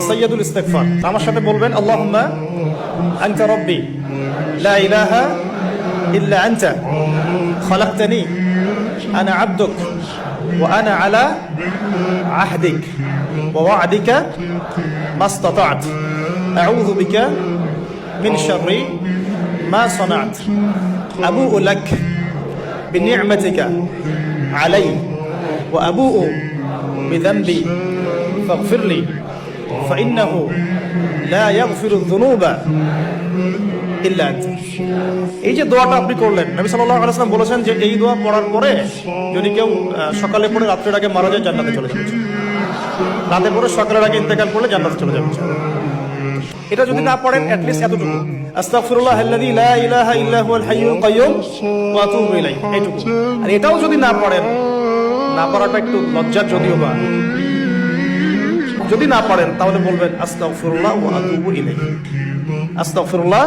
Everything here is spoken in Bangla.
সাইয়্যিদুল ইস্তিগফার। আমার সাথে বলবেন আল্লাহুম্মা আনতা রাব্বি লা ইলাহা ইল্লা আনতা খালাকতানি আনা আবদুক ওয়া আনা আলা আহদিক ওয়া ওয়া'দিকা মাসতাতা'ত আউযু বিকা মিন শাররি মা সানা'ত আবু'ু লাক বিনি'মাতিকা আলাইয়া ওয়া আবু'ু বিযানবি ফাগফিরলি ফাইন্নাহু লা ইয়াগফিরুয যুনুবা ইল্লা আনতা। এই যে দোয়াটা আপনি করলেন, নবী সাল্লাল্লাহু আলাইহি ওয়াসাল্লাম বলেছেন যে এই দোয়া পড়ার পরে যদি কেউ সকালে পড়ে রাত্রের আগে মারা যায় জান্নাতে চলে যাবে, রাতে পড়ে সকালের আগে ইন্তেকাল করলে জান্নাতে চলে যাবে। এটা যদি না পড়েন অ্যাটলিস্ট এতটুকু আস্তাগফিরুল্লাহ আল্লাযী লা ইলাহা ইল্লা হুয়াল হাইয়ুল কাইয়্যুম ওয়া আতুবু ইলাইহি, এইটুকু। আর এটাও যদি না পড়েন, না পড়াটা একটু লজ্জার যদিও বা, যদি না পারেন তাহলে বলবেন আস্তাগফিরুল্লাহ ওয়া আতুবু ইলাইহি, আস্তাগফিরুল্লাহ